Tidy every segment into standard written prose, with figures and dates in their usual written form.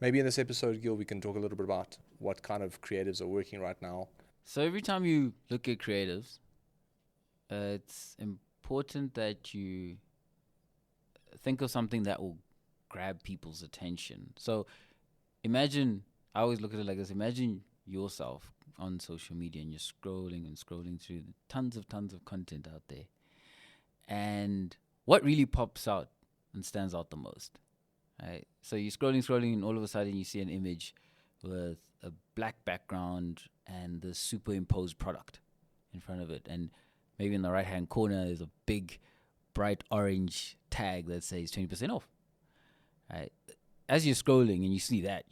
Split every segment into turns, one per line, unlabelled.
Maybe in this episode, Gil, we can talk a little bit about what kind of creatives are working right now.
So every time you look at creatives, it's important that you think of something that will grab people's attention. So imagine, I always look at it like this. Imagine yourself on social media and you're scrolling and scrolling through tons of content out there. And what really pops out and stands out the most? Right? So you're scrolling, and all of a sudden you see an image with a black background and the superimposed product in front of it. And maybe in the right-hand corner is a big, bright orange tag that says 20% off. Right? As you're scrolling and you see that,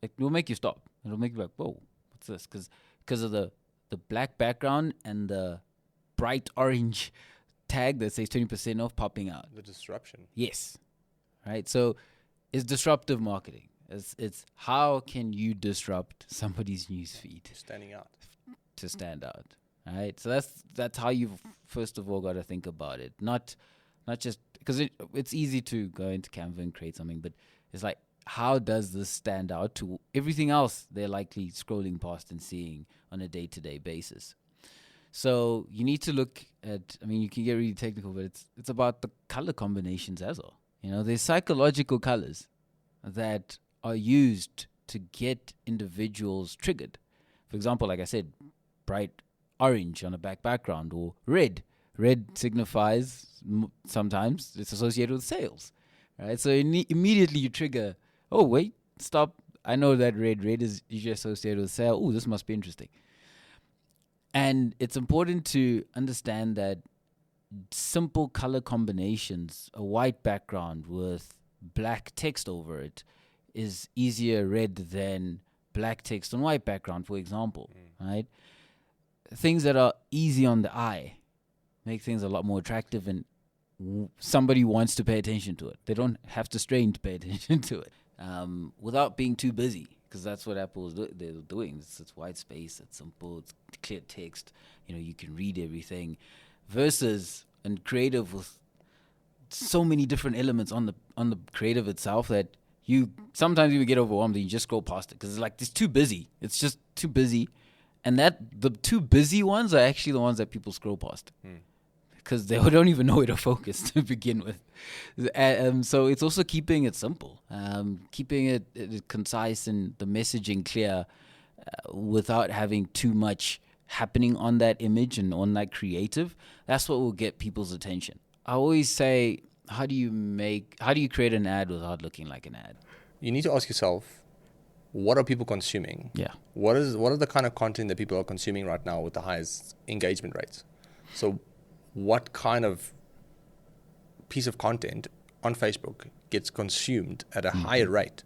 it will make you stop. It'll make you like, whoa, what's this? Because of the black background and the bright orange tag that says 20% off popping out.
The disruption.
Yes. Right? So it's disruptive marketing. It's how can you disrupt somebody's newsfeed
Standing out.
to stand out. Right? So that's how you've first of all got to think about it. Not just because it's easy to go into Canva and create something, but it's like, how does this stand out to everything else they're likely scrolling past and seeing on a day-to-day basis? So you need to look at, I mean, you can get really technical, but it's about the color combinations as well. There's psychological colors that are used to get individuals triggered. For example, like I said, bright orange on a background, or red. Red signifies, sometimes it's associated with sales, right? So immediately you trigger, oh, wait, stop. I know that red is usually associated with sale. Oh, this must be interesting. And it's important to understand that simple color combinations, a white background with black text over it, is easier read than black text on white background, for example, right? Things that are easy on the eye make things a lot more attractive, and somebody wants to pay attention to it. They don't have to strain to pay attention to it without being too busy, because that's what Apple is they're doing. It's white space, it's simple, it's clear text. You can read everything, versus a creative with so many different elements on the creative itself that you sometimes even get overwhelmed and you just scroll past it because it's like it's too busy. It's just too busy, and that the too busy ones are actually the ones that people scroll past. Because they don't even know where to focus to begin with. So it's also keeping it simple, keeping it concise and the messaging clear without having too much happening on that image and on that creative. That's what will get people's attention. I always say, how do you create an ad without looking like an ad?
You need to ask yourself, what are people consuming?
Yeah.
What are the kind of content that people are consuming right now with the highest engagement rates? So what kind of piece of content on Facebook gets consumed at a higher rate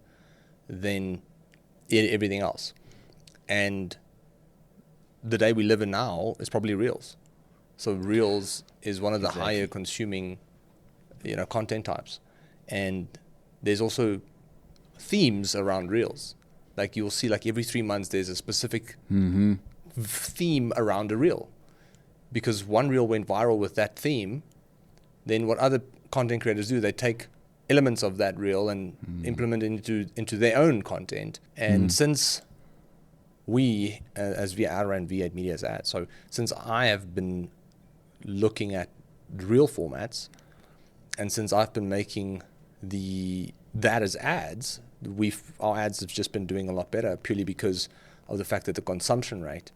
than everything else? And the day we live in now is probably Reels. So Reels is one of the higher consuming, content types. And there's also themes around Reels. Like you'll see, like every 3 months, there's a specific theme around a Reel. Because one Reel went viral with that theme, then what other content creators do, they take elements of that Reel and implement it into their own content. And since we, as I ran V8 Media's ads, so since I have been looking at Reel formats, and since I've been making that as ads, our ads have just been doing a lot better purely because of the fact that the consumption rate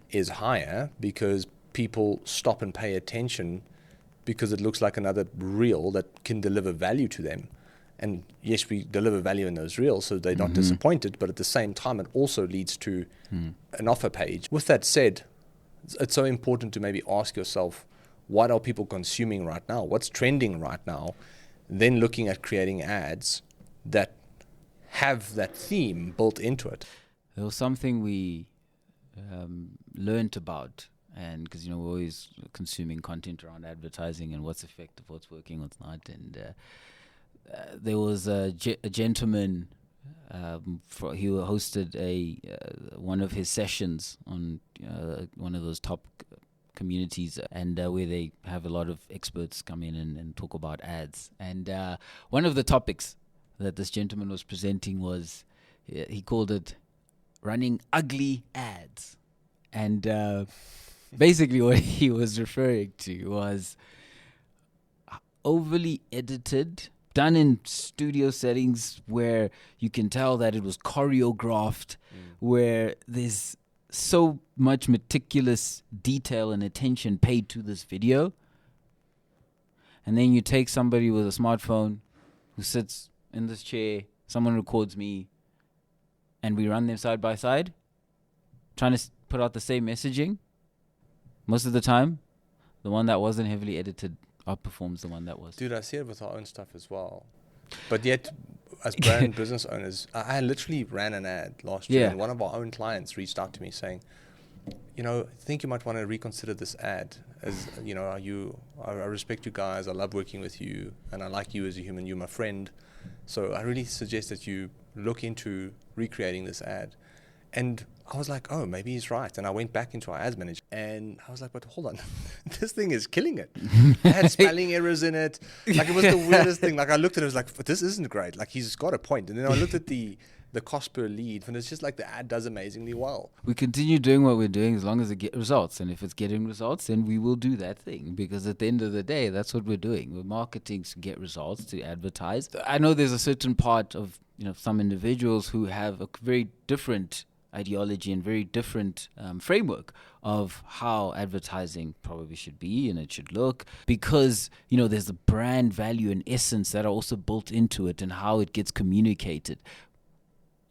is higher, because people stop and pay attention because it looks like another Reel that can deliver value to them. And yes, we deliver value in those Reels, so they're not disappointed, but at the same time, it also leads to an offer page. With that said, it's so important to maybe ask yourself, what are people consuming right now? What's trending right now? Then looking at creating ads that have that theme built into it.
There was something we learned about, and because we're always consuming content around advertising and what's effective, what's working, what's not. And there was a gentleman he hosted one of his sessions on one of those top communities, and where they have a lot of experts come in and talk about ads. And one of the topics that this gentleman was presenting was, he called it running ugly ads. And basically what he was referring to was overly edited, done in studio settings where you can tell that it was choreographed, where there's so much meticulous detail and attention paid to this video. And then you take somebody with a smartphone who sits in this chair, someone records me, and we run them side by side, trying to put out the same messaging. Most of the time, the one that wasn't heavily edited outperforms the one that was.
Dude, I see it with our own stuff as well. But yet, as brand business owners, I literally ran an ad last year, and one of our own clients reached out to me saying, I think you might want to reconsider this ad. As I respect you guys, I love working with you, and I like you as a human, you're my friend. So I really suggest that you look into recreating this ad. And I was like, oh, maybe he's right. And I went back into our ads manager and I was like, but hold on, this thing is killing it. I had spelling errors in it. Like, it was the weirdest thing. Like, I looked at it, I was like, but this isn't great. Like, he's got a point. And then I looked at the cost per lead, and it's just like the ad does amazingly well.
We continue doing what we're doing as long as it gets results. And if it's getting results, then we will do that thing. Because at the end of the day, that's what we're doing. We're marketing to get results, to advertise. I know there's a certain part of some individuals who have a very different ideology and very different framework of how advertising probably should be and it should look, because there's a brand value and essence that are also built into it and how it gets communicated.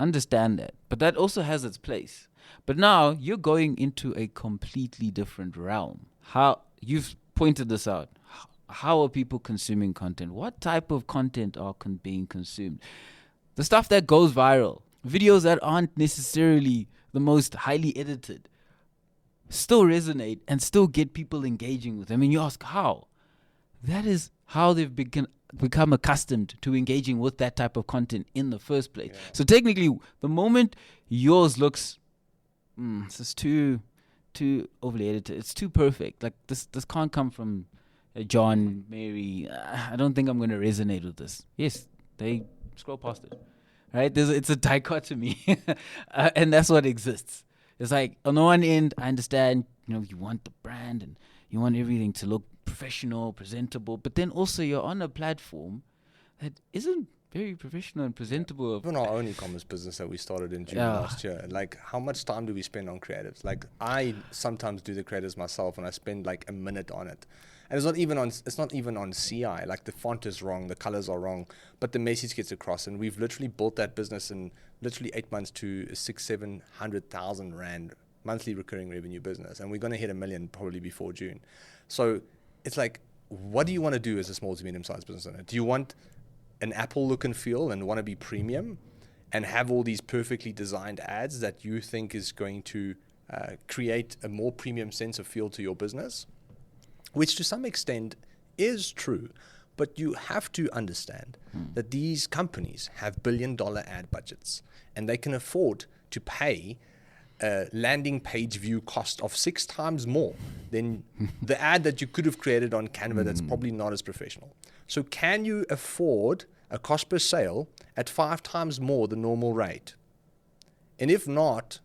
Understand that, but that also has its place. But now you're going into a completely different realm. How you've pointed this out. How are people consuming content? What type of content are being consumed? The stuff that goes viral, videos that aren't necessarily the most highly edited, still resonate and still get people engaging with them. And you ask how? That is how they've become accustomed to engaging with that type of content in the first place. Yeah. So technically, the moment yours looks, this is too overly edited, it's too perfect. Like this can't come from John, Mary. I don't think I'm going to resonate with this. Yes, they scroll past it. Right? It's a dichotomy. And that's what exists. It's like, on the one end, I understand, you want the brand and you want everything to look professional, presentable, but then also you're on a platform that isn't very professional and presentable.
Even our own e-commerce business that we started in June last year, like, how much time do we spend on creatives? Like, I sometimes do the creatives myself and I spend like a minute on it. And it's not even on CI. Like, the font is wrong, the colors are wrong, but the message gets across. And we've literally built that business in literally 8 months to a 600,000-700,000 rand monthly recurring revenue business. And we're going to hit 1 million probably before June. So it's like, what do you want to do as a small to medium-sized business owner? Do you want an Apple look and feel and want to be premium and have all these perfectly designed ads that you think is going to create a more premium sense of feel to your business? Which to some extent is true, but you have to understand that these companies have billion-dollar ad budgets and they can afford to pay a landing page view cost of 6 times more than the ad that you could have created on Canva that's probably not as professional. So can you afford a cost per sale at 5 times more the normal rate? And if not,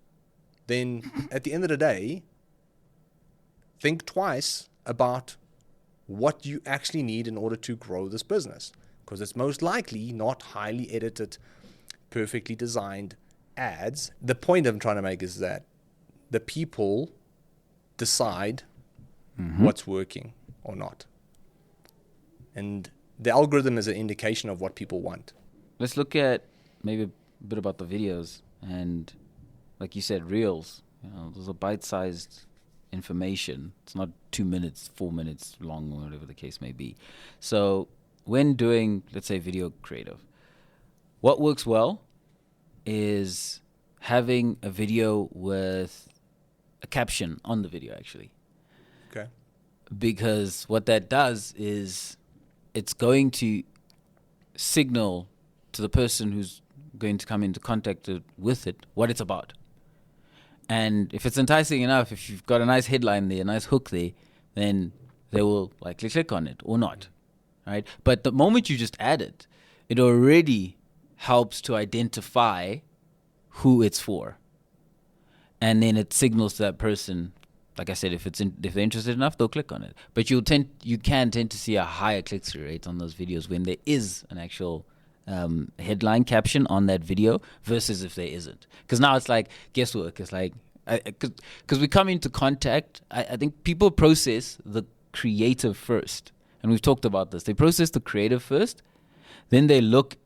then at the end of the day, think twice about what you actually need in order to grow this business, because it's most likely not highly edited, perfectly designed ads. The point I'm trying to make is that the people decide what's working or not. And the algorithm is an indication of what people want.
Let's look at maybe a bit about the videos. And like you said, reels. Those are bite-sized information. It's not 2 minutes, 4 minutes long, or whatever the case may be. So when doing, let's say, video creative, what works well is having a video with a caption on the video, actually.
Okay.
Because what that does is it's going to signal to the person who's going to come into contact with it what it's about. And if it's enticing enough, if you've got a nice headline there, a nice hook there, then they will likely click on it or not, right? But the moment you just add it, it already helps to identify who it's for. And then it signals to that person, like I said, if they're interested enough, they'll click on it. But you can tend to see a higher click-through rate on those videos when there is an actual headline caption on that video versus if there isn't. Because now it's like guesswork. It's like, because we come into contact, I think people process the creative first. And we've talked about this. They process the creative first, then they look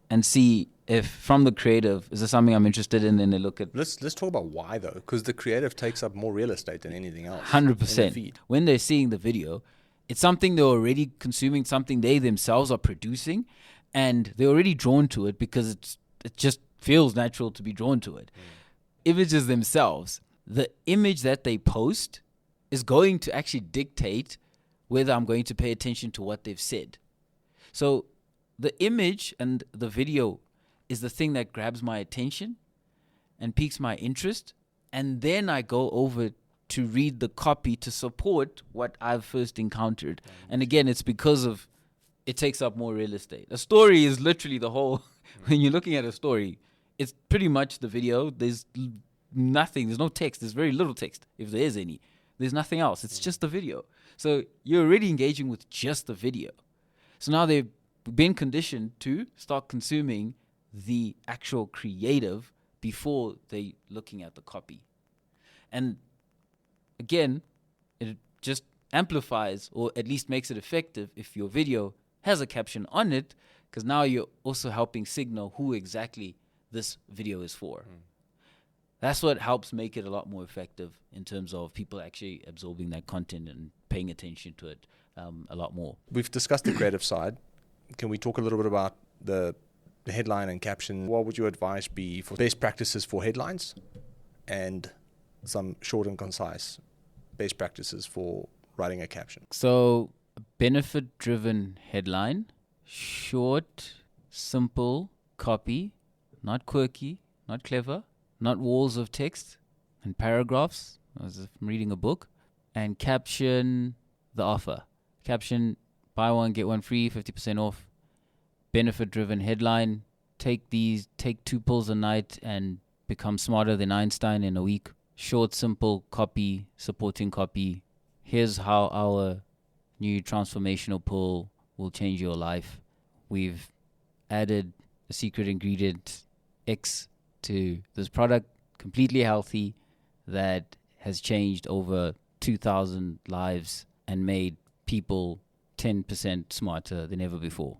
and see if from the creative, is there something I'm interested in? Then they look at...
Let's talk about why, though, because the creative takes up more real estate than anything else.
100%. When they're seeing the video, it's something they're already consuming, something they themselves are producing, and they're already drawn to it because it just feels natural to be drawn to it. Images themselves, the image that they post is going to actually dictate whether I'm going to pay attention to what they've said. So the image and the video is the thing that grabs my attention and piques my interest. And then I go over to read the copy to support what I've first encountered. And again, it's because of it takes up more real estate. A story is literally the whole, when you're looking at a story, it's pretty much the video. There's nothing, there's no text, there's very little text, if there is any. There's nothing else, it's just the video. So you're already engaging with just the video. So now they've been conditioned to start consuming the actual creative before they looking at the copy. And again, it just amplifies or at least makes it effective if your video has a caption on it, because now you're also helping signal who exactly this video is for. That's what helps make it a lot more effective in terms of people actually absorbing that content and paying attention to it a lot more.
We've discussed the creative side. Can we talk a little bit about the headline and caption? What would your advice be for best practices for headlines and some short and concise best practices for writing a caption?
So, benefit-driven headline, short, simple copy, not quirky, not clever, not walls of text and paragraphs, as if I'm reading a book, and caption the offer. Caption, buy one, get one free, 50% off. Benefit-driven headline, take 2 pills a night and become smarter than Einstein in a week. Short, simple copy, supporting copy. Here's how our new transformational pill will change your life. We've added a secret ingredient X to this product, completely healthy, that has changed over 2,000 lives and made people 10% smarter than ever before.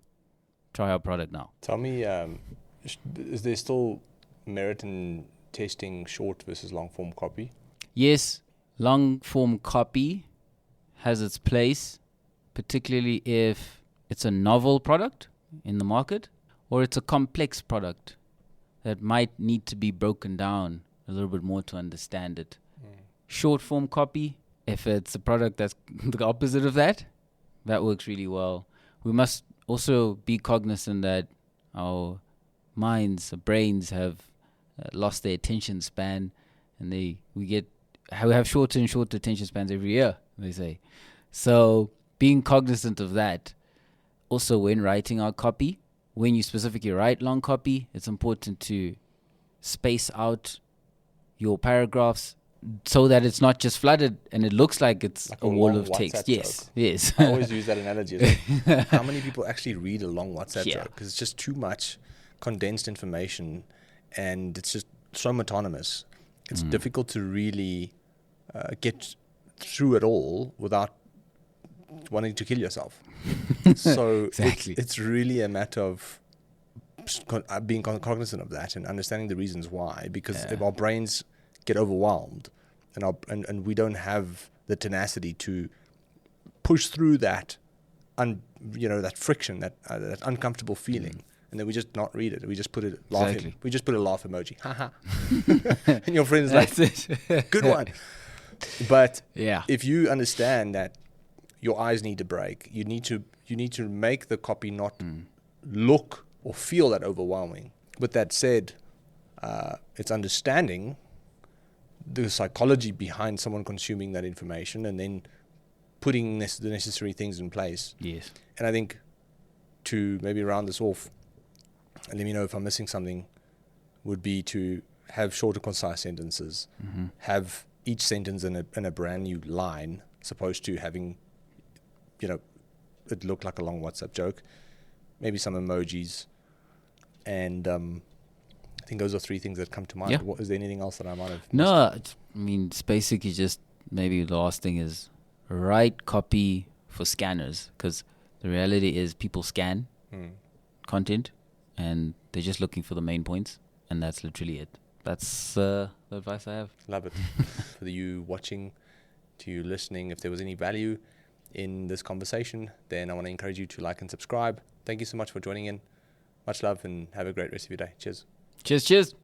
Try our product now.
Tell me, is there still merit in testing short versus long form copy?
Yes, long form copy has its place, particularly if it's a novel product in the market or it's a complex product that might need to be broken down a little bit more to understand it. Short form copy, if it's a product that's the opposite of that, that works really well. We must also be cognizant that our minds, our brains have lost their attention span, and we have shorter and shorter attention spans every year, they say. So being cognizant of that, also when writing our copy, when you specifically write long copy, it's important to space out your paragraphs so that it's not just flooded and it looks like it's like a wall of text. Yes.
I always use that analogy. Like, how many people actually read a long WhatsApp joke? Because it's just too much condensed information and it's just so monotonous. It's difficult to really get through it all without wanting to kill yourself. So
exactly.
It's really a matter of being cognizant of that and understanding the reasons why, because if our brains get overwhelmed and we don't have the tenacity to push through that that friction, that uncomfortable feeling, and then we just not read it, we just put it laughing.
Exactly.
We just put a laugh emoji, haha. And your friend's like, good one. But if you understand that your eyes need to break, you need to make the copy not look or feel that overwhelming. With that said, it's understanding the psychology behind someone consuming that information and then putting the necessary things in place.
Yes.
And I think to maybe round this off, and let me know if I'm missing something, would be to have shorter, concise sentences, have each sentence in a brand new line, as opposed to having, it look like a long WhatsApp joke. Maybe some emojis, and I think those are three things that come to mind.
Yeah.
Is there anything else that I might have missed?
No, it's basically just maybe the last thing is write copy for scanners, because the reality is people scan content and they're just looking for the main points, and that's literally it. That's the advice I have.
Love it. For you watching, to you listening, if there was any value in this conversation, then I want to encourage you to like and subscribe. Thank you so much for joining in. Much love, and have a great rest of your day. Cheers.
Cheers.